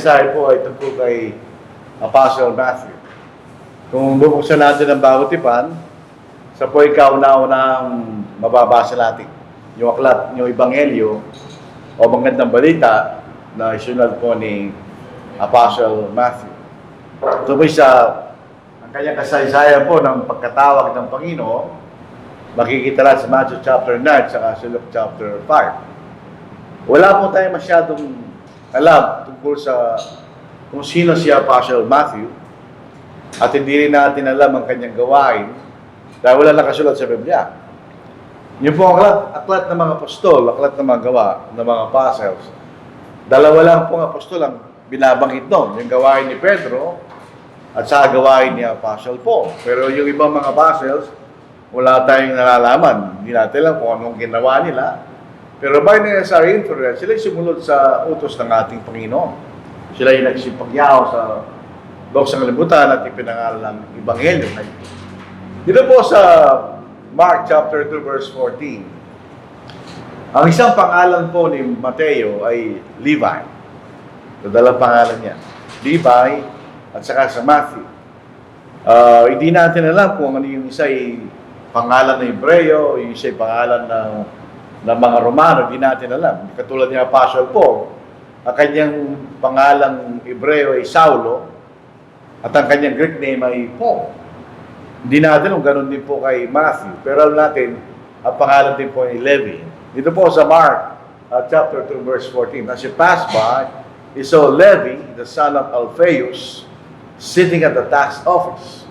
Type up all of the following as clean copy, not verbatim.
mensahe po ay tungkol kay Apostle Matthew. Kung bubuksan natin ang Bagong Tipan, sa po ikaw na mababasa natin. Yung aklat, yung Ebanghelyo o magandang balita na isunod po ni Apostle Matthew. Ito po ang kanyang kasaysayan po ng pagkatawag ng Panginoon. Makikita natin sa Matthew chapter 9 at sa Luke chapter 5. Wala po tayo masyadong alam tungkol sa kung sino si Apostle Matthew at hindi rin natin alam ang kanyang gawain dahil wala nakasulat sa Biblia. Yung po aklat ng mga apostol, aklat ng mga gawa ng mga apostles, dalawa lang pong apostol ang binabanggit doon, yung gawain ni Pedro at sa gawain ni Apostle Paul. Pero yung ibang mga apostles, wala tayong nalalaman. Hindi natin alam kung anong ginawa nila. Pero by necessary inference, sila sumunod sa utos ng ating Panginoon. Sila yung nagsipagyaw sa doksang libutan at ipinangalan ng Ebanghelyo. Dito po sa Mark chapter 2 verse 14, ang isang pangalan po ni Mateo ay Levi. Ito dalawang pangalan niya. Levi at saka sa Matthew. Hindi natin alam kung ano yung isa ay pangalan ng Hebreo, yung isa ay pangalan ng mga Romano, hindi natin alam. Katulad ni Apostle Paul, ang kanyang pangalang Hebreo ay Saulo, at ang kanyang Greek name ay Paul. Hindi natin kung ganun din po kay Matthew, pero alam natin, ang pangalan din po ay Levi. Dito po sa Mark, chapter 2, verse 14, as he passed by, he saw Levi, the son of Alphaeus, sitting at the tax office.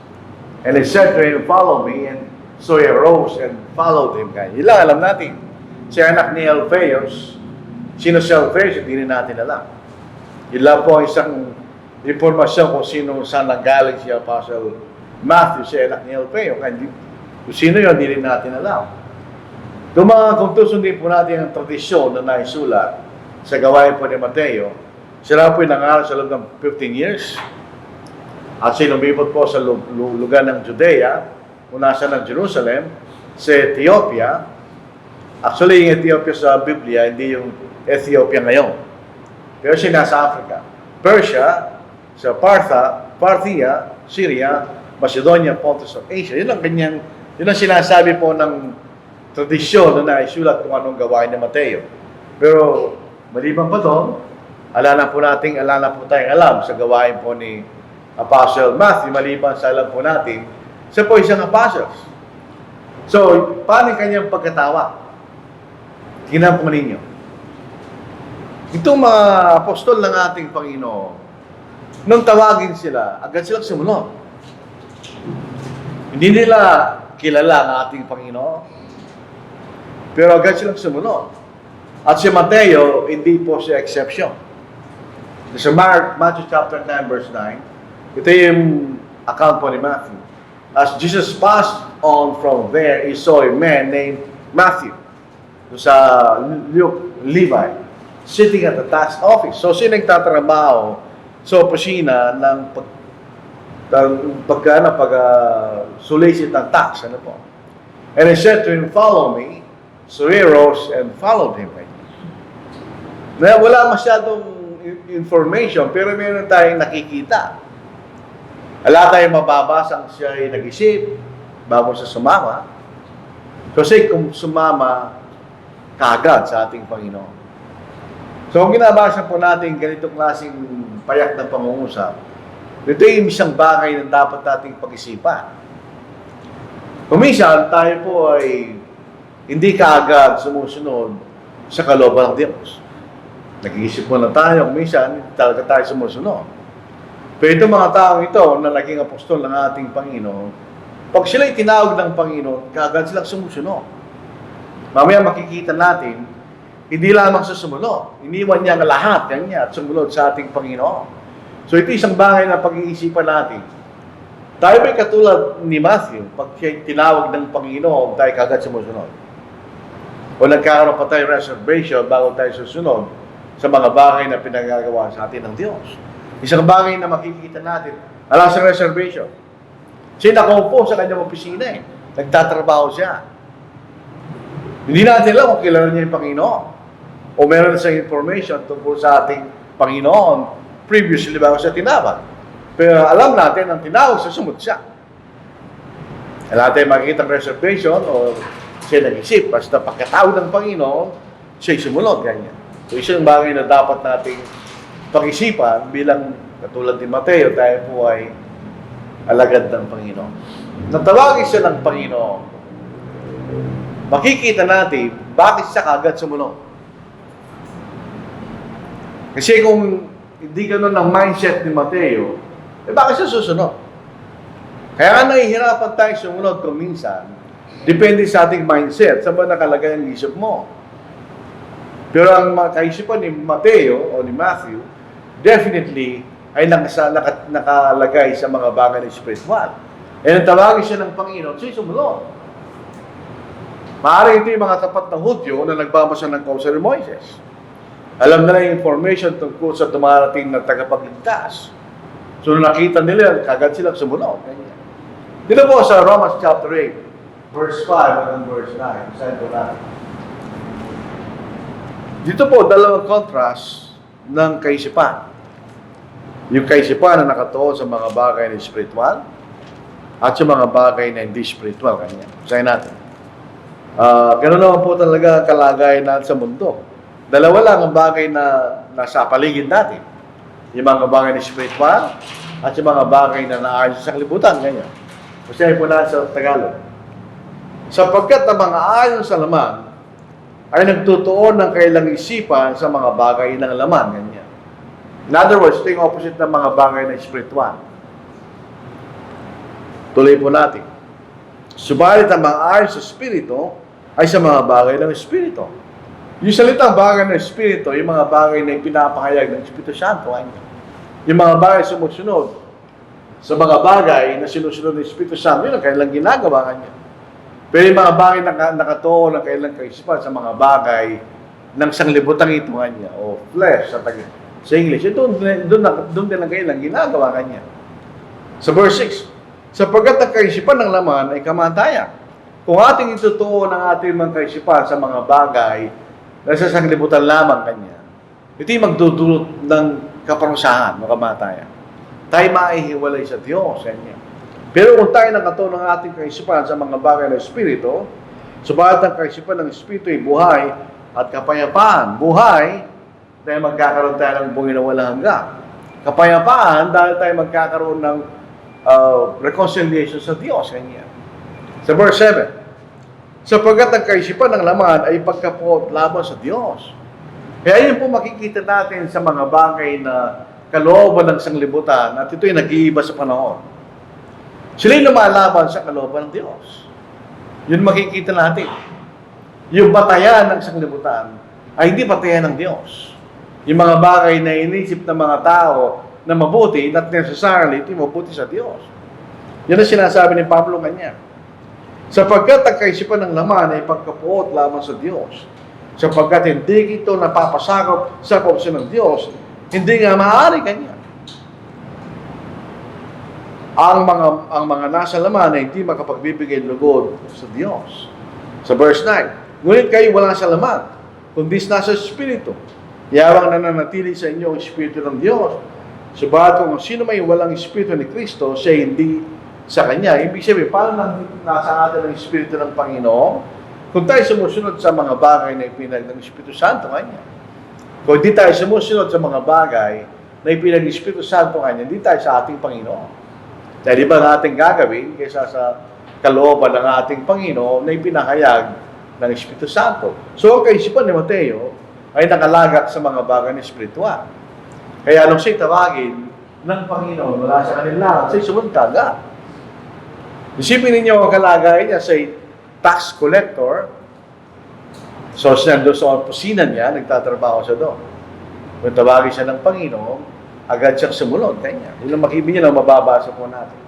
And he said to him, "Follow me," and so he arose and followed him. Yun lang alam natin. Si anak ni Alphaeus, sino si Alphaeus, hindi rin natin alam. Yun lang po isang informasyon kung saan nanggaling si Apostle Matthew, si anak ni Alphaeus. Kung sino yun, hindi rin natin alam. Kung susundin po natin ang tradisyon na naisulat sa gawain po ni Mateo, sila po yung nangaral sa loob ng 15 years. At siya lumipot po sa lugar ng Judea, mula sa ng Jerusalem, sa Ethiopia. Actually, yung Ethiopia sa Biblia, hindi yung Ethiopia ngayon. Pero siya nasa Africa. Persia, sa Parthia, Syria, Macedonia, Pontus of Asia. Yun ang sinasabi po ng tradisyon na naisulat kung anong gawain ni Mateo. Pero, maliban pa doon, alala po tayong alam sa gawain po ni Apostle Matthew, maliban sa alam po natin, siya po isang apostles. So, paano yung kanyang pagkatawa? Tingnan po ninyo. Itong mga apostol ng ating Panginoon, nung tawagin sila, agad silang sumunod. Hindi nila kilala ang ating Panginoon, pero agad silang sumunod. At si Mateo, hindi po siya exception. Sa Matthew chapter 9, verse 9, ito yung account po ni Matthew. As Jesus passed on from there, he saw a man named Matthew, sa Luke, Levi, sitting at the tax office. So, sino nagtatrabaho sa opisina ng solicit ng tax. Ano po? And he said to him, "Follow me." So he rose and followed him. Wala masyadong information, pero meron tayong nakikita. Wala tayong mababasa ang siya ay nag-isip bago sa sumama. Kasi kung sumama kaagad sa ating Panginoon. So, kung ginabasa po natin ganitong klaseng payak ng pangungusap, ito yung isang bagay na dapat nating pag-isipan. Kuminsan, tayo po ay hindi kaagad sumusunod sa kalooban ng Diyos. Nag-iisip muna tayo, kuminsan, talaga tayo sumusunod. Pero itong mga taong ito na naging apostol ng ating Panginoon, pag sila'y tinawag ng Panginoon, kaagad silang sumusunod. Mamaya makikita natin, hindi lamang sa sumunod. Iniwan niya ang lahat niya at sumunod sa ating Panginoon. So ito isang bagay na pag-iisipan natin. Tayo ba'y katulad ni Matthew, pag siya tinawag ng Panginoon, tayo kagad sumusunod? O nagkakaroon pa tayo reservation bago tayo susunod sa mga bagay na pinagagawa sa atin ng Diyos? Isang bagay na makikita natin, ala sa reservation. Siya nakaupo sa kanyang opisina Nagtatrabaho siya. Hindi natin alam kung kilala niya yung Panginoon. O meron siyang information tungkol sa ating Panginoon previously bago siya tinawag. Pero alam natin, ang tinawag siya, sumunod siya. Wala tayong makikita ng reservation o siya nag-isip. Basta pagkatawag ng Panginoon, siya'y sumunod. Ganyan. So, isang bagay na dapat nating pag-isipan bilang katulad ni Mateo, tayo po ay alagad ng Panginoon. Natawagin siya ng Panginoon, makikita natin bakit siya kagad sumunod. Kasi kung hindi ganun ang mindset ni Mateo, bakit siya susunod? Kaya nga nahihirapan tayo sumunod kung minsan, depende sa ating mindset, saan ba nakalagay ang isip mo. Pero ang kaisipan ni Mateo o ni Matthew, definitely ay nakalagay sa mga bagay ng spiritual. E nang tawagin siya ng Panginoon, siya sumunod. Maaari ito yung mga tapat na Hudyo na nagbabasa ng Kausa ni Moises. Alam nila yung information tungkol sa dumarating na tagapagligtas. So nakita nila, kagad silang sumunod. Dito po sa Romans chapter 8, verse 5 hanggang verse 9. Saan po natin? Dito po, dalawang contrast ng kaisipan. Yung kaisipan na nakatuon sa mga bagay na spiritual at sa mga bagay na hindi spiritual. Kanya. Sayin natin. Ganun naman po talaga kalagayan natin sa mundo. Dalawa lang ang bagay na nasa paligid natin. Yung mga bagay na spiritual at yung mga bagay na naayon sa kalibutan. Ganyan. Kasi po natin sa Tagalog. Sapagkat ang mga ayon sa laman ay nagtutuon ng kailang isipan sa mga bagay ng laman. Ganyan. In other words, ito yung opposite ng mga bagay na spiritual. Tuloy po natin. Subalit ang mga ayon sa Espiritu ay sa mga bagay ng Espiritu. Yung salitang bagay ng Espiritu, yung mga bagay na pinapahayag ng Espiritu Santo. Yung mga bagay sumusunod sa mga bagay na sinusunod ng Espiritu Santo, yun ang kailang ginagawa kanya. Pero yung mga bagay na nakatuon ng kailang kaisipan sa mga bagay ng sanglibutang ito kanya, o flesh sa English, doon din ang kailang ginagawa kanya. Sa verse 6, sapagkat ang kaisipan ng laman ay kamatayan. Kung ating itutuon ang ating mga kaisipan sa mga bagay na sa sanglibutan lamang kanya, ito yung magdudulot ng kaparusahan o kamatayan. Tayo maihiwalay sa Diyos. Kanya. Pero kung tayo nakatuon ng ating kaisipan sa mga bagay ng Espiritu, subalit ang kaisipan ng Espiritu ay buhay at kapayapaan. Buhay dahil magkakaroon tayo ng buhay na walang hanggan. Kapayapaan dahil tayo magkakaroon ng reconciliation sa Diyos. Kanya. Sa verse 7, sapagkat ang kaisipan ng laman ay pagkapuot laban sa Diyos. Kaya yun po makikita natin sa mga bagay na kalooban ng sanglibutan at ito'y nag-iiba sa panahon. Sila'y lumalaban sa kalooban ng Diyos. Yun makikita natin. Yung batayan ng sanglibutan ay hindi batayan ng Diyos. Yung mga bagay na inisip ng mga tao na mabuti, not necessarily, ito mabuti sa Diyos. Yan ang sinasabi ni Pablo kanya. Sapagkat ang kaisipan ng laman ay pagkapuot lamang sa Diyos. Sapagkat hindi ito napapasakop sa kausap ng Diyos, hindi nga maaari kanya. Ang mga nasa laman ay hindi makapagbibigay lugod sa Diyos. Sa verse 9, ngunit kayo wala sa laman, kundi nasa Espiritu. Yawang nananatili sa inyo ang Espiritu ng Diyos. Subalit kung sino may walang Espiritu ni Kristo, siya hindi sa Kanya. Ibig sabihin, paano nasa atin ang Espiritu ng Panginoon? Kung tayo sumusunod sa mga bagay na ipinag ng Espiritu Santo Kanya. Kung di tayo sumusunod sa mga bagay na ipinag ng Espiritu Santo Kanya, hindi tayo sa ating Panginoon. Dahil iba ang ating gagawin kaysa sa kalooban ng ating Panginoon na ipinahayag ng Espiritu Santo. So, ang kaisipan ni Mateo ay nakalagak sa mga bagay na espiritual. Kaya nung siya'y tawagin ng Panginoon, wala sa kanila, siya'y sumunod agad. Isipin ninyo ang kalagayan niya sa tax collector. So, siya doon sa opisina niya, nagtatrabaho siya doon. Kung tawagin siya ng Panginoon, agad siyang sumunod. Kanya. Yun ang makibigyan na mababasa po natin.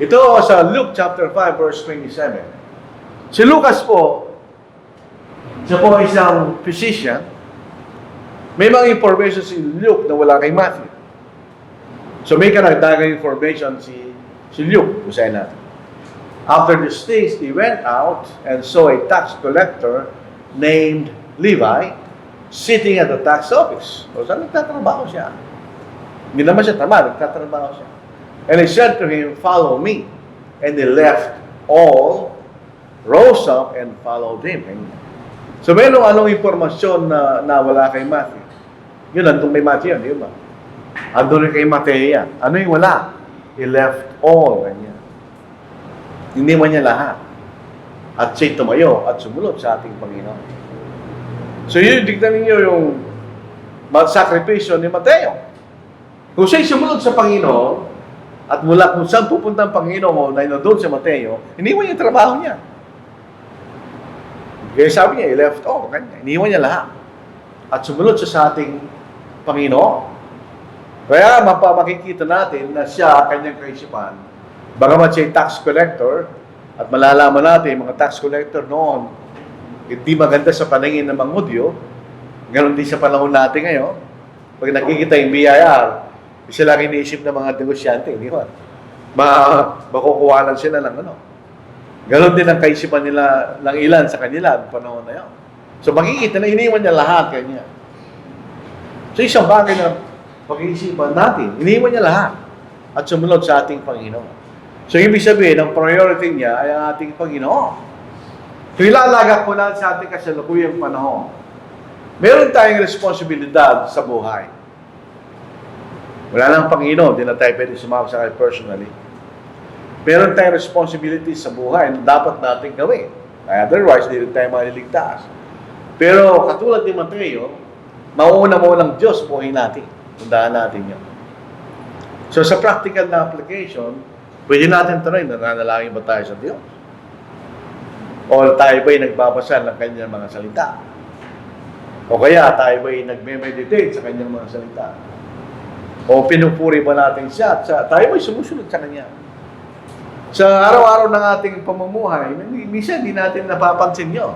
Ito sa Luke chapter 5, verse 27. Si Lucas po, siya po ay isang physician. May mga information si Luke na wala kay Matthew. So may karagdagang information si Luke. Usayin natin. After these things, he went out and saw a tax collector named Levi sitting at the tax office. O saan nagtatrabaho siya? Hindi naman siya tamad, nagtatrabaho siya. And he said to him, "Follow me." And he left all, rose up, and followed him. And so, meron anong informasyon na nawala kay Matthew? Yun, andun kay Matthew yan, di ba? Andun rin kay Mateo yan. Ano yung wala? He left all. Ganyan. Hindi man niya lahat. At siya'y tumayo at sumunod sa ating Panginoon. So, yun, tignan ninyo yung sakripisyo ni Mateo. Kung siya'y sumunod sa Panginoon, at mula kung saan pupunta ang Panginoon na doon sa Mateo, iniwan niya yung trabaho niya. Kaya sabi niya, he left all. Iniwan niya lahat. At sumunod siya sa ating Panginoon. Kaya makikita natin na siya, kanyang kaisipan, bagamat siya tax collector, at malalaman natin, mga tax collector noon, hindi maganda sa paningin ng mga Hudyo, ganoon din sa panahon natin ngayon. Pag nakikita yung BIR, isa lang iniisip ng mga negosyante, di ba? Makukuwanan sila ng ano. Ganon din ang kaisipan nila ng ilan sa kanila ng panahon na yun. So makikita na iniwan niya lahat kanya. So isang bagay na pag-iisipan natin, iniwan niya lahat at sumunod sa ating Panginoon. So ibig sabihin, ang priority niya ay ang ating Panginoon. So ilalagak po natin sa ating kasalukuyang panahon. Meron tayong responsibilidad sa buhay. Wala nang Panginoon, di na tayo pwede sumama sa akin personally. Meron tayong responsibility sa buhay na dapat natin gawin. Otherwise, di rin tayo maliligtas. Pero katulad ni Mateo, mauuna mo ng Diyos buhay natin. Tandaan natin yun. So sa practical na application, pwede natin tanongin, nananalangin ba tayo sa Diyos? O tayo ba'y nagbabasa ng kanyang mga salita? O kaya tayo ba'y nagme-meditate sa kanyang mga salita? O pinupuri ba natin siya? Tayo ba'y sumusunod sa kanya? Sa araw-araw ng ating pamumuhay, minsan hindi natin napapansin yun.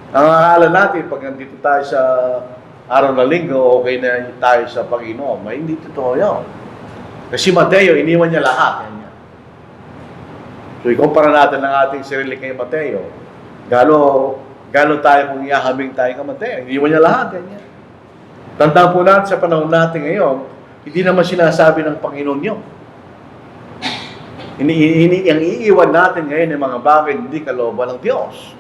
Ang akala natin, pag nandito tayo sa araw na linggo, okay na tayo sa Panginoon. May hindi totoo yun. Kasi Mateo, iniwan niya lahat. Yan. So, ikumpara natin ang ating sarili kay Mateo. Galo tayo kung ihahabing tayo kay Mateo. Iniwan niya lahat. Yan. Tandaan po natin sa panahon natin ngayon, hindi naman sinasabi ng Panginoon yun. Ang iiwan natin ngayon ng mga bagay hindi kalooban ng Diyos.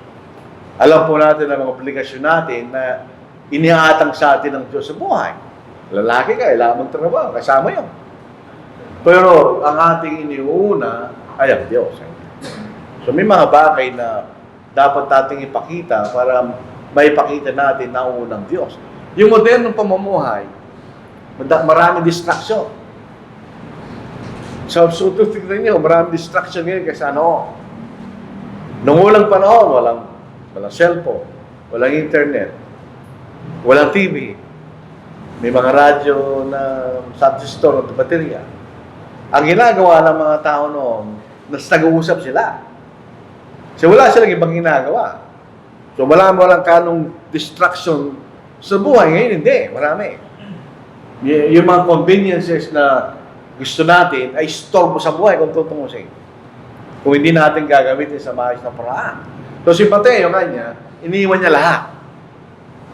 Alam po natin ang mga obligasyon natin na iniatang sa atin ng Diyos sa buhay. Lalaki ka, kailangan magtrabaho, kasama yun. Pero ang ating iniuna ay ang Diyos. So may mga bagay na dapat nating ipakita para maipakita natin na unang Diyos. Yung modernong pamumuhay, maraming distraction. So tignan nyo, maraming distraction ngayon kasi ano. Noong ulang panahon, walang cellphone, walang internet, walang TV, may mga radyo na transistor at baterya. Ang ginagawa ng mga tao noon, nag-uusap sila. So wala silang ibang ginagawa. So walang kanong distraction sa buhay. Ngayon hindi, marami. Yung mga conveniences na gusto natin ay storbo sa buhay kung tutungusin. Kung hindi natin gagamitin sa maayos na paraan. So si Mateo kanya, iniwan niya lahat.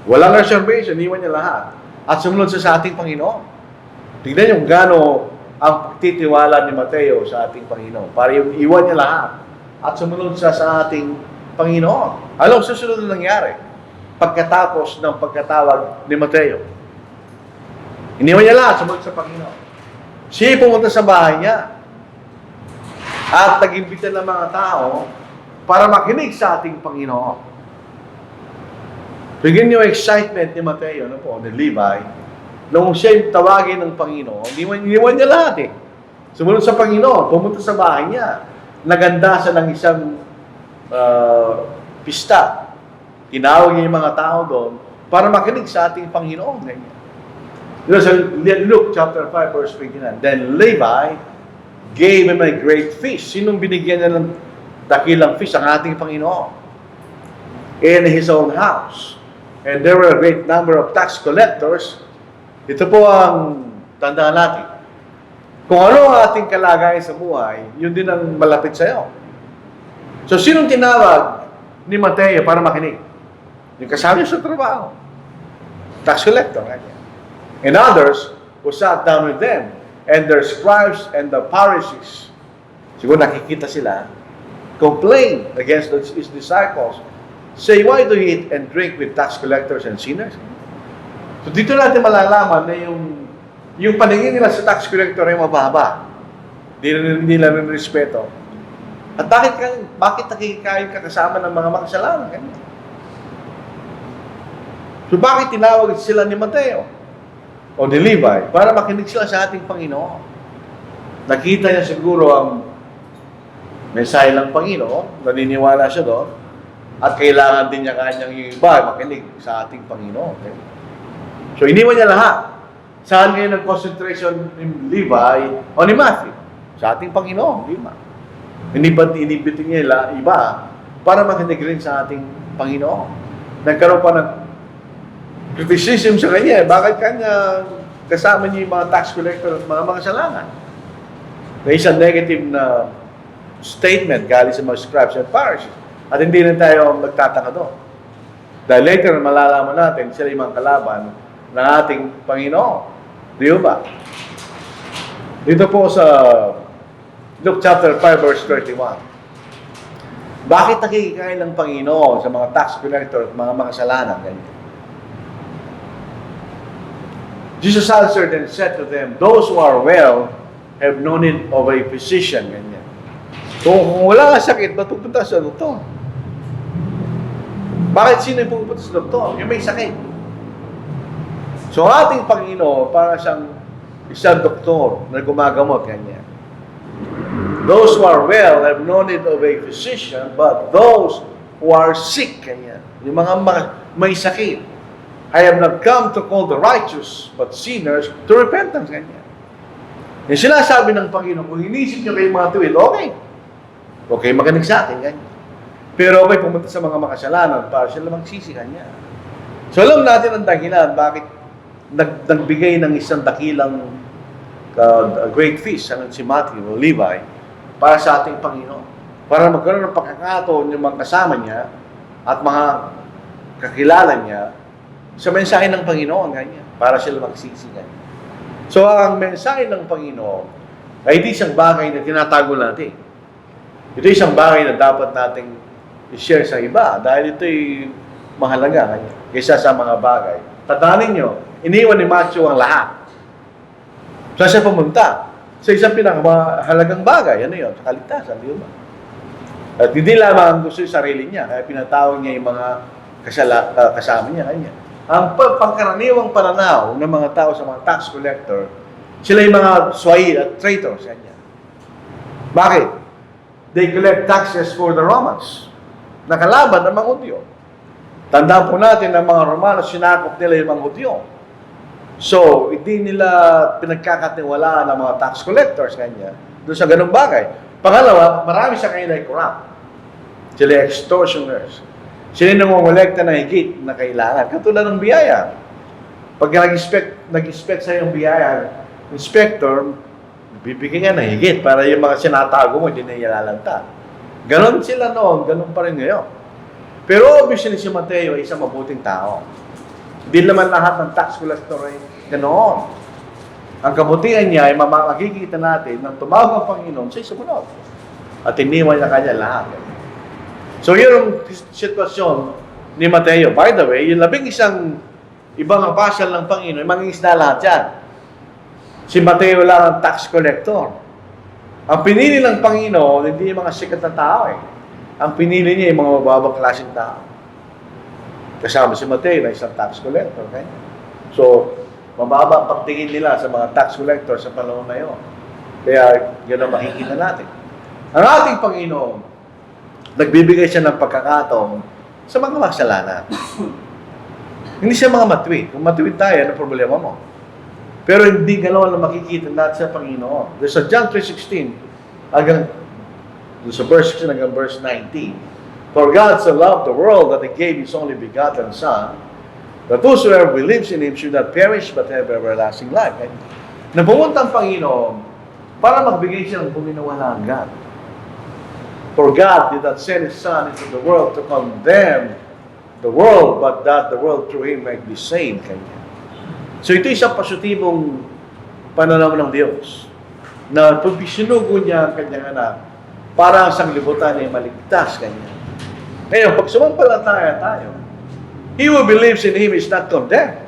Walang reservation, iniwan niya lahat. At sumunod sa ating Panginoon. Tignan yung gano'n ang pagtitiwala ni Mateo sa ating Panginoon. Para yung iwan niya lahat. At sumunod sa ating Panginoon. Alam, susunod na nangyari. Pagkatapos ng pagkatawag ni Mateo. Iniwan niya lahat, sumunod sa Panginoon. Siya pumunta sa bahay niya. At nag-imbita ng mga tao para makinig sa ating Panginoon. Bigyan niyo excitement ni Mateo, ni Levi, nung siya tawagin ng Panginoon, iniwan niya lahat eh. Sumunod sa Panginoon, pumunta sa bahay niya. Naganda sa ng isang pista. Tinawag niya yung mga tao doon para makinig sa ating Panginoon. Ganyan. Sa Luke chapter 5 verse 29, then Levi gave him a great feast. Sinong binigyan niya ng dakilang feast? Ang ating Panginoon. In his own house. And there were a great number of tax collectors. Ito po ang tandaan natin. Kung ano ang ating kalagayan sa buhay, yun din ang malapit sa iyo. So, sinong tinawag ni Mateo para makinig? Yung kasama sa trabaho. Tax collector. And others, who sat down with them, and their scribes and the Pharisees, siguro nakikita sila, complained against his disciples, say, why do you eat and drink with tax collectors and sinners? So dito natin malalaman na yung paningin nila sa tax collector ay mababa. Hindi nila rin respeto. At bakit nakikikain ka kasama ng mga makasalanan? Ganyan. So bakit tinawag sila ni Mateo o ni Levi? Para makinig sila sa ating Panginoon. Nakita niya siguro ang mensahe ng Panginoon, naniniwala siya doon, at kailangan din niya kanyang yung iba makinig sa ating Panginoon. Okay? So iniwan niya lahat. Saan ngayon ang concentration ni Levi o ni Matthew? Sa ating Panginoon, di ba? Inibitin niya iba para makinig rin sa ating Panginoon. Nagkaroon pa ng criticism sa kanya. Bakit kanya kasama niya yung mga tax collector at mga makasalanan? May isang negative na statement galing sa mga scribes and Pharisees. At hindi rin tayo magtataka doon. Dahil later, malalaman natin sila yung mga kalaban ng ating Panginoon. Di ba? Dito po sa Luke chapter 5 verse 31. Bakit nakikikain ng Panginoon sa mga tax collector at mga makasalanan? Ganyan. Jesus answered and said to them, those who are well have no need of a physician. Ganyan. Kung wala ka sakit, ba't pupunta sa doktor? Bakit sino yung pupunta sa doktor? Yung may sakit. So ating Panginoon, para siyang isang doktor na gumagamot kanya. Those who are well have no need of a physician, but those who are sick kanya. Yung mga may sakit. I have not come to call the righteous, but sinners to repentance kanya. Yung sinasabi ng Panginoon, kung inisip niyo kayo mga tuwid, okay. Okay, makinig sa akin, ganyan. Pero okay, pumunta sa mga makasalanan para sila magsisi kanya. So alam natin ang dahilan bakit nagbigay ng isang dakilang great feast si Matthew o Levi para sa ating Panginoon. Para magkaroon ng pagkakataon yung mga kasama niya at mga kakilala niya sa mensahe ng Panginoon, ganyan. Para sila magsisi, ganyan. So ang mensahe ng Panginoon ay hindi isang bagay na tinatago natin. Ito isang bagay na dapat nating i-share sa iba dahil ito'y mahalaga kanya, kaysa sa mga bagay. Tandaan niyo, iniwan ni Matthew ang lahat. Saan siya pumunta? Sa isang pinakamahalagang bagay. Ano yun? Sa kaligtasan, di ba? At hindi lamang gusto yung sarili niya, kaya pinatawag niya yung mga kasama niya. Kanya. Ang pangkaraniwang pananaw ng mga tao sa mga tax collector, sila yung mga swahili at traitors. Kanya. Bakit? They collect taxes for the Romans. Nakalaban ng mga Hudyo. Tandaan po natin na mga Romano, sinakop nila yung mga Hudyo. So, hindi nila pinagkakatiwalaan ng mga tax collectors kanya doon sa ganung bagay. Pangalawa, marami sa kanila ay corrupt. Sila extortioners. Sila nangongolekta ng higit na kailangan. Katulad ng biyaya. Pag nag-inspect sa yung biyaya, inspector, bibigyan nga ng higit para yung mga sinatago mo, hindi na ilalanta. Ganon sila noon, ganon pa rin ngayon. Pero obviously si Mateo ay isang mabuting tao. Hindi naman lahat ng tax collector ay ganoon. Ang kabutihan niya ay makikita natin nang tumawag ang Panginoon sa sumunod. At iniwan niya kanya lahat. So yun ang sitwasyon ni Mateo. By the way, yung 11 ibang apasal ng Panginoon, mangingisda lahat yan. Si Mateo lang ang tax collector. Ang pinili ng Panginoon, hindi yung mga sikat na tao eh. Ang pinili niya yung mga mababang klaseng tao. Kasama si Mateo na isang tax collector. Okay? So, mababa ang pagtingin nila sa mga tax collector sa panahon na yun. Kaya, yun ang makikita natin. Ang ating Panginoon, nagbibigay siya ng pagkakataon sa mga makasalanan. Hindi siya mga matuwid. Kung matuwid tayo, ano problema mo? Pero hindi gano'n lang makikita natin sa Panginoon. There's a John 3:16, hanggang sa verse 16 hanggang verse 19. For God so loved the world that He gave His only begotten Son, that whosoever believes in Him should not perish but have everlasting life. Napumunta ang Panginoon para magbigay siya ng buminawalang God. For God did not send His Son into the world to condemn the world, but that the world through Him might be saved. Kanya. So ito isang positibong pananaw ng Diyos. Na pag sinugo niya ang kanyang anak, para ang sanglibutan ay maligtas kanya. Ngayon, pag sumampalataya tayo, he who believes in Him is not condemned.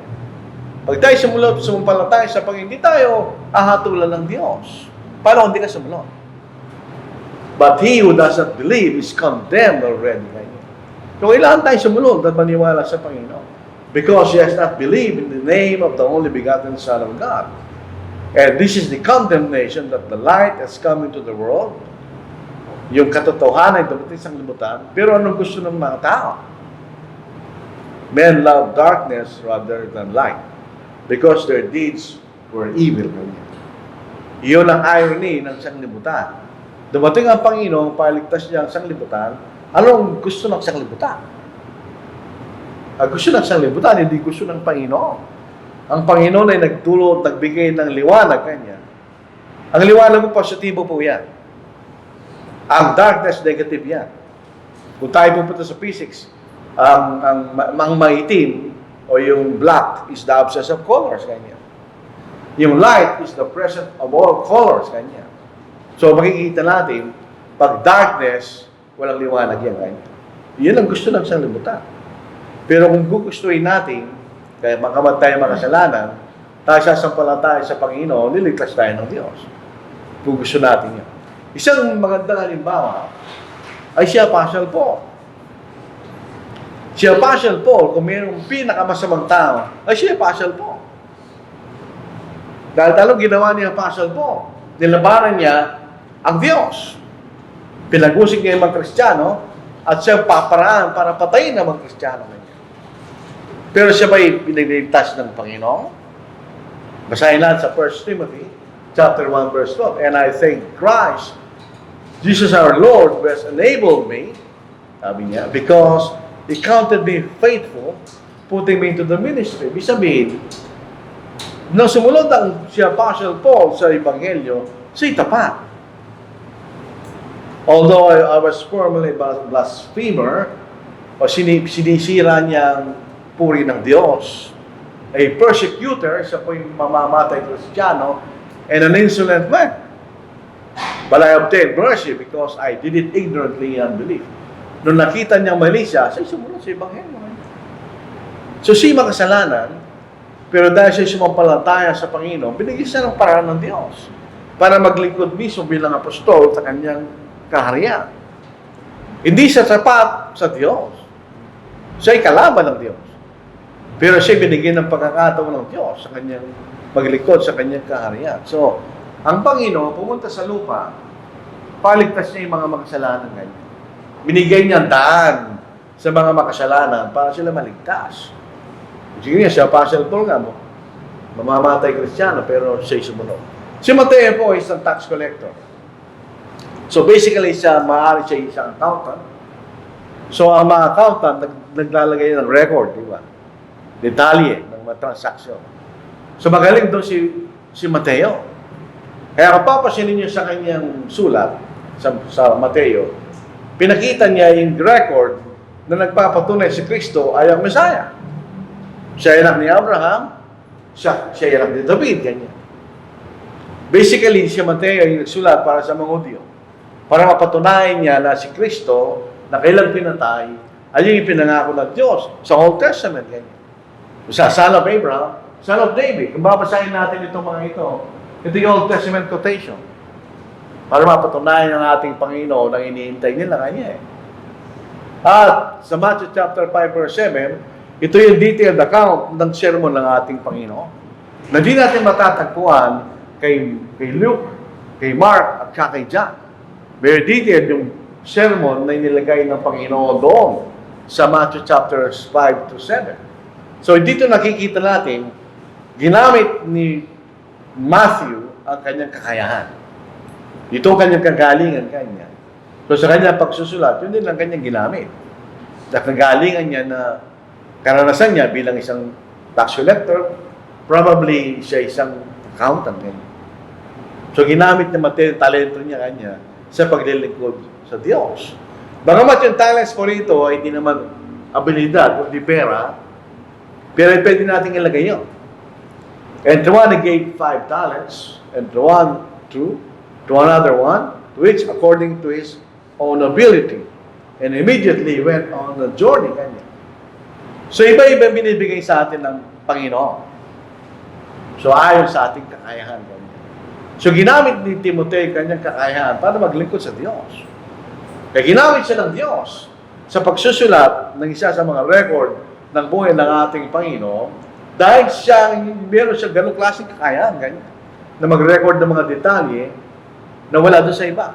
Pag tayo sumampalataya sa Panginoon, hindi tayo ahatulan ng Diyos. Paano hindi ka sumunod? But he who does not believe is condemned already. So, kailangan tayo sumunod at maniwala sa Panginoon. Because he has not believed in the name of the only begotten Son of God. And this is the condemnation that the light has come into the world. Yung katotohanan ay dumating sa libutan. Pero anong gusto ng mga tao? Men love darkness rather than light because their deeds were evil. Iyon ang irony ng sanglibutan. Dumating ang Panginoon, paligtas niya ang sanglibutan. Anong gusto ng sanglibutan? Gusto ng sanglibutan, hindi gusto ng Panginoon. Ang Panginoon ay nagtulot, nagbigay ng liwanag kanya. Ang liwanag po positibo po yan. Ang darkness, negative yan. Kung tayo pupunta sa physics, ang maitim o yung black is the absence of colors, kanya. Yung light is the presence of all colors, kanya. So, makikita natin, pag darkness, walang liwanag yan, kanya. Yan ang gusto ng sanglibutan. Pero kung gugustuhin natin, kaya makamatay ang makasalanan, tayo sasampalataya sa Panginoon, niligtas tayo ng Diyos. Kung gusto natin yan. Isang magandang halimbawa ay si Apostle Paul. Si Apostle Paul, kung mayroong pinakamasamang tao, ay si Apostle Paul. Dahil talong ginawa ni Apostle Paul, nilabanan niya ang Diyos. Pinag-usig niya yung mga Kristiyano at siya paparaan para patayin ang mga Kristiyano. Pero siya ba'y pinagligtas ng Panginoon? Basahin natin sa 1 Timothy chapter 1 verse 12. And I thank Christ, Jesus our Lord, who has enabled me, sabi niya, because He counted me faithful, putting me into the ministry. Ibig sabihin, nung sumunod ang si Apostle Paul sa Ebanghelyo, siya'y tapat. Although I was formerly blasphemer, o sinisira niyang puri ng Diyos, a persecutor, siya po yung mamamatay Kristiyano, and an insolent man. But I obtained mercy because I did it ignorantly and unbelief. Nung nakita niyang mali siya, siya sumunod sa Ebanghelyo. So siya makasalanan, pero dahil siya sumampalataya sa Panginoon, binigyan siya ng paraan ng Diyos para maglingkod mismo bilang apostol sa kanyang kaharian. Hindi siya sapat sa Diyos. Siya ay kalaban ng Diyos. Pero siya binigyan ng pagkakataon ng Diyos sa kanyang maglingkod sa kanyang kaharian. So, ang Panginoon pumunta sa lupa, paligtas niya yung mga makasalanan ganyan. Binigay niya ang daan sa mga makasalanan para sila maligtas. Sige niya, siya Apostle Paul nga mo. Mamamatay Kristiyano, pero siya'y sumunod. Si Mateo po ay isang tax collector. So basically, maaari siya isang accountant. So ang mga accountant, naglalagay ng record, di ba? Detalye ng mga transaksyon. So magaling doon si Mateo. Kaya kung papasinin niyo sa kanyang sulat, sa Mateo, pinakita niya yung record na nagpapatunay si Kristo ay ang Messiah. Siya anak ni Abraham, siya anak ni David, ganyan. Basically, si Mateo ay nagsulat para sa mga Hudyo. Para mapatunayan niya na si Kristo, na kailang pinatay, ay yung ipinangako ng Diyos sa Old Testament, ganyan. Sa Son of Abraham, Son of David. Kung babasahin natin itong mga ito yung Old Testament quotation. Para mapatunayan ng ating Panginoon ang iniintay nila kanya. At sa Matthew chapter 5 verse 7, ito yung detailed account ng sermon ng ating Panginoon. Na di natin matatagpuan kay Luke, kay Mark, at kay John. Very detailed yung sermon na inilagay ng Panginoon doon sa Matthew chapters 5 to 7. So dito nakikita natin, ginamit ni Matthew ang kanyang kakayahan. Ito ang kanyang kagalingan kanya. So sa kanyang pagsusulat, yun din ang kanyang ginamit. Sa kagalingan niya na karanasan niya bilang isang tax collector, probably siya isang accountant. So ginamit niya talento niya kanya sa paglilingkod sa Diyos. Bagamat yung talents po rito ay hindi naman abilidad, kundi pera, pero pwede natin ilagay yun. And to one he gave 5 talents, and to one to another one, to each according to his own ability. And immediately he went on the journey. Kanya. So iba-iba binibigay sa atin ng Panginoon. So ayon sa ating kakayahan. Kanya. So ginamit ni Timoteo kanyang kakayahan para maglingkod sa Diyos. Kaya ginamit siya ng Diyos sa pagsusulat ng isa sa mga record ng buhay ng ating Panginoon dahil meron siya ganong klaseng kakayahan ganyan, na mag-record ng mga detalye na wala doon sa iba.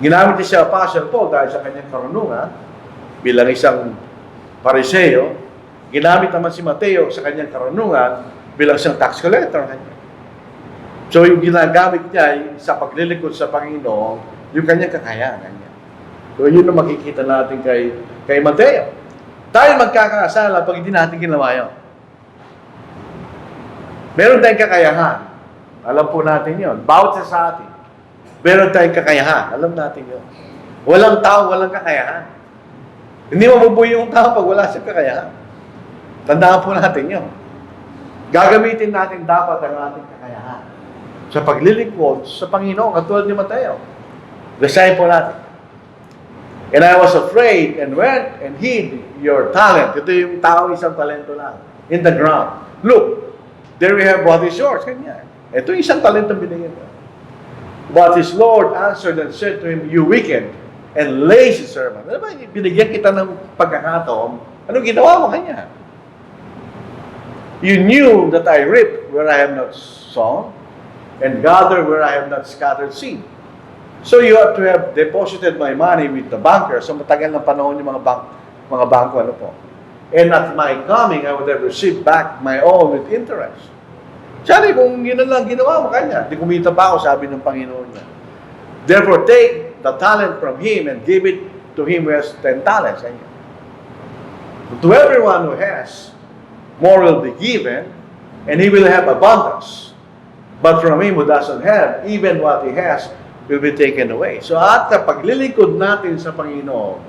Ginamit niya siya Apostle Paul dahil sa kanyang karunungan bilang isang Pariseo. Ginamit naman si Mateo sa kanyang karunungan bilang isang tax collector. So yung ginagamit niya sa paglilingkod sa Panginoon, yung kanyang kakayahan. So yun ang makikita natin kay Mateo. Tayo magkakasala pag hindi natin ginawa yun. Meron tayong kakayahan. Alam po natin yun. Bawat sa atin. Meron tayong kakayahan. Alam natin yun. Walang tao, walang kakayahan. Hindi mabubuhay yung tao pag wala siyang kakayahan. Tandaan po natin yun. Gagamitin natin dapat ang ating kakayahan sa paglilingkod sa Panginoon, katulad ni Mateo. Disciple natin. And I was afraid and went and hid your talent. Ito yung tao isang talento lang. In the ground. Look, there we have what is yours. Kanya. Ito yung isang talento binigyan ko. But his Lord answered and said to him, you wicked and lazy servant. Ano ba, binigyan kita ng pagkakataon. Anong ginawa mo kanya? You knew that I reap where I have not sown and gather where I have not scattered seed. So you have to have deposited my money with the banker. So matagal ng panahon yung mga bangko, ano po. And at my coming, I would have received back my own with interest. Sabi, kung yun lang ginawa mo kanya, di kumita pa ako, sabi ng Panginoon niya. Therefore, take the talent from him and give it to him who has 10 talents. To everyone who has, more will be given, and he will have abundance. But from him who doesn't have, even what he has will be taken away. So at paglilingkod natin sa Panginoon,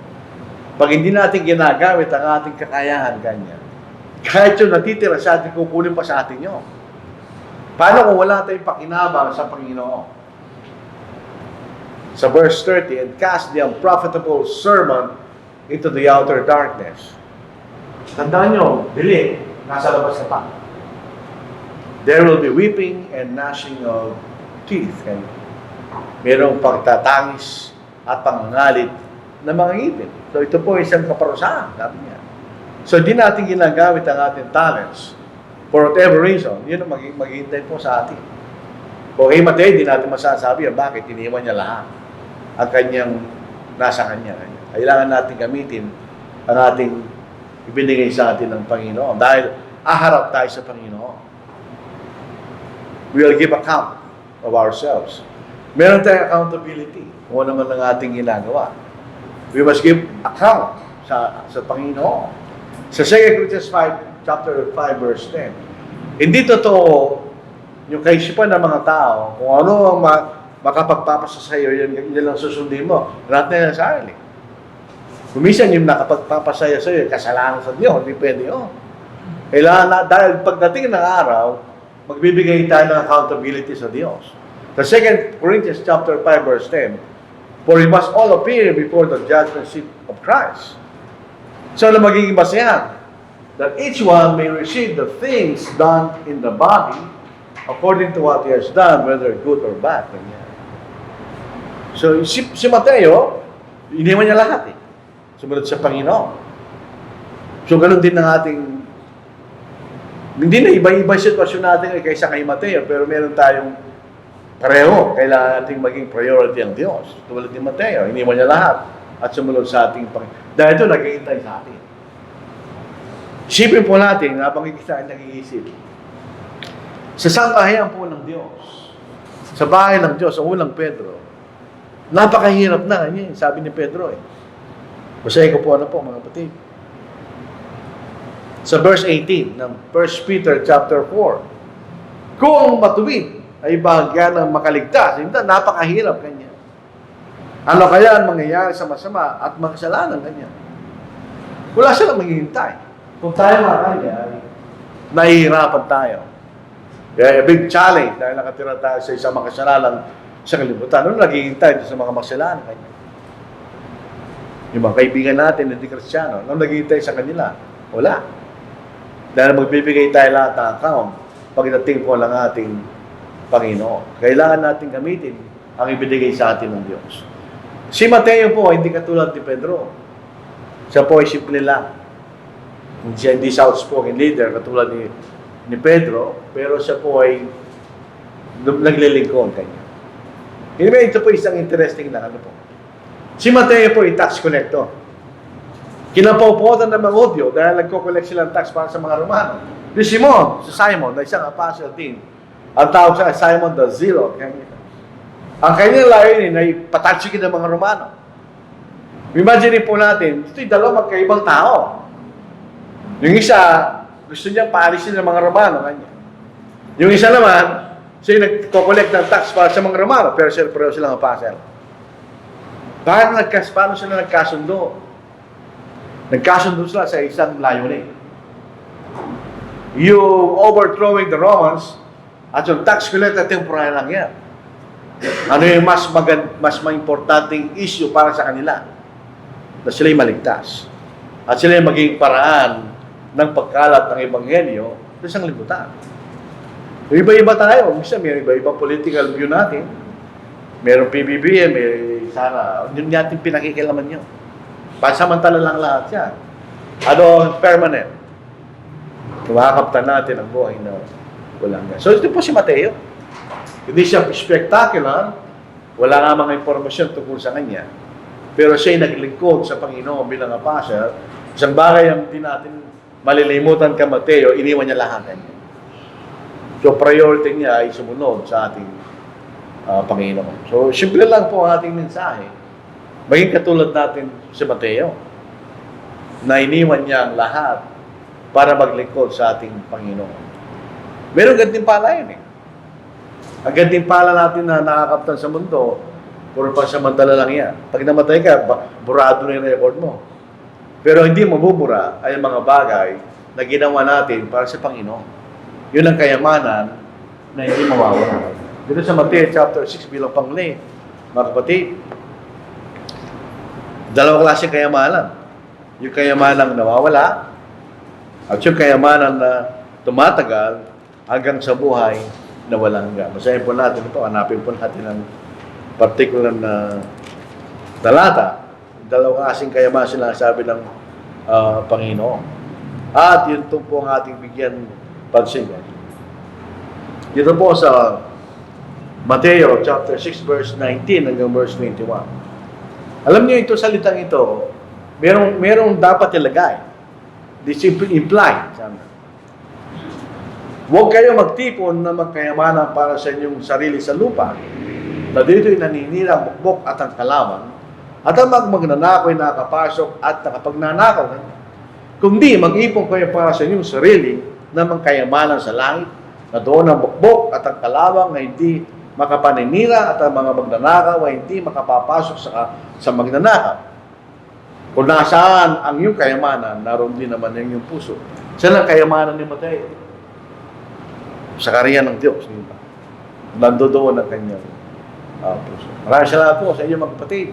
pag hindi natin ginagamit ang ating kakayahan kanya, kahit yung natitira sa atin, kukunin pa sa atin yun. Paano kung wala tayong pakinabang sa Panginoon? Sa verse 30, and cast the unprofitable servant into the outer darkness. Tandaan nyo, dilim, nasa labas na pa. There will be weeping and gnashing of teeth. And merong pagtatangis at pangangalit na mga ngipin. So ito po isang kaparusahan, sabi niya. So di natin ginagamit ang ating talents for whatever reason. Yun ang maghihintay po sa atin. Kung kay Mateo, di natin masasabi bakit iniwan niya lahat ang kanyang nasa kanya. Kailangan natin gamitin ang ating ibinigay sa atin ng Panginoon dahil aharap tayo sa Panginoon. We will give account of ourselves. Meron tayong accountability kung ano naman ang ating ginagawa. We must give account sa Panginoon. Sa 2 Corinthians 5, chapter 5, verse 10. Hindi totoo yung kaisipan ng mga tao, kung ano ang makapagpapasa sa iyo, yan lang susundin mo. Lahat na yan sa akin. Kumisan yung nakapagpapasaya sa iyo, kasalanan sa Diyos, hindi pwede yun. Kailangan na, dahil pagdating ng araw, magbibigay tayo ng accountability sa Diyos. Sa 2 Corinthians chapter 5, verse 10, for we must all appear before the judgment seat of Christ. So, na magiging basehan, that each one may receive the things done in the body according to what he has done, whether good or bad. So, si Mateo, iniwan niya lahat sumunod sa Panginoon. So, ganun din ng ating, hindi na iba-iba sitwasyon natin kaysa kay Mateo, pero meron tayong pareho. Kailangan natin maging priority ang Diyos. Tulad ni Mateo, iniwan niya lahat at sumunod sa ating Panginoon. Dahil ito, naghihintay sa atin. Isipin po natin, habang kita ay nag-iisip, sa sangkahiyan po ng Diyos, sa bahay ng Diyos, sa unang Pedro, napakahirap na, sabi ni Pedro Basahin ko po mga kapatid. Sa verse 18 ng 1 Peter chapter 4, kung matuwid ay bahagyan ng makaligtas, hindi napakahirap kanya. Ano kaya ang mangyayari sa masama at makasalanan kanya? Wala silang maghihintay. Kung tayo mga kanya, nahihirapan tayo. Kaya a big challenge dahil nakatira tayo sa isang makasalanan sa kalibutan. Ano naghihintay sa mga makasalanan kanya? Yung mga kaibigan natin na hindi Kristiyano, ano naghihintay sa kanila? Wala. Dahil magbibigay tayo lahat ng account pagdating po ng ating Panginoon. Kailangan natin gamitin ang ibinigay sa atin ng Diyos. Si Mateo po, hindi katulad ni Pedro. Siya po ay simple lang. Siya hindi outspoken leader katulad ni Pedro, pero siya po ay naglilingkod kanya. Ito po isang interesting na ano po. Si Mateo po ay tax collector. Kinapopotan ng mga Hudyo dahil nagko-collect sila ng tax para sa mga Romano. Si Simon, na isang apostle din, ang tawag sa Simon the Zealot. Ang kanyang layunin ay patalsikin ng mga Romano. Imagine po natin, ito'y dalawang magkaibang tao. Yung isa, gusto niya paalisin ng mga Romano. Kanya. Yung isa naman, siya nagko-collect ng tax para sa mga Romano, pero pareho silang apostle. Paano sila nagkasundo? Nagkasundo sila sa isang layunin. Yung overthrowing the Romans at yung tax collector, temporary lang yan. Ano yung mas importanteng issue para sa kanila? Na sila'y maligtas. At sila'y maging paraan ng pagkalat ng Ebanghelyo sa isang libutan. Iba-iba tayo. Misa, may iba-ibang political view natin. Merong PBBM, may sana. Yun natin pinakikilaman nyo. Pansamantala lang lahat yan. Ano, permanent. Kumakaptan natin ang buhay na walang gas. So, ito po si Mateo. Hindi siya spectacular. Wala nga mga impormasyon tungkol sa kanya. Pero siya'y naglingkod sa Panginoon bilang apostle. Isang bagay ang hindi natin malilimutan ka Mateo, iniwan niya lahat kanya. So, priority niya ay sumunod sa ating Panginoon. So, simple lang po ang ating mensahe. Maging katulad natin si Mateo na iniwan niya ang lahat para maglingkod sa ating Panginoon. Meron gantimpala yun eh. Ang gantimpala natin na nakakaptan sa mundo, puro pansamantala lang yan. Pag namatay ka, burado na yung record mo. Pero hindi mabubura ay mga bagay na ginawa natin para sa Panginoon. Yun ang kayamanan na hindi mawawala. Dito sa Mateo chapter 6 bilang panglay, mga kapatid, dalawang klaseng kayamanan. Yung kayamanang nawawala at yung kayamanan na tumatagal hanggang sa buhay na walang hanggan. Basahin po natin ito, hanapin po natin ang particular na talata. Dalawang klaseng kayamanan sinasabi ng Panginoon. At yun po ang ating bigyan pansin. Dito po sa Mateo chapter 6 verse 19 hanggang verse 21. Alam niyo ito, salitang ito, merong dapat ilagay. This implied. Huwag kayo magtipon na magkayamanan para sa inyong sarili sa lupa. Na dito'y naninira ang bukbok at ang kalaman, at ang magnanakaw ay nakapasok at nakapagnanakaw. Kundi mag-ipon kayo para sa inyong sarili na magkayamanan sa langit, na doon ang bukbok at ang kalawang na hindi makapaninira at ang mga magnanakaw ay hindi makapapasok sa magnanakaw. Kung nasaan ang iyong kayamanan, naroon din naman ang iyong puso. Saan ang kayamanan ni Mateo? Sa kariyan ng Diyos. Nandoon ang kanyang puso. Maraming salamat po sa inyo mga kapatid.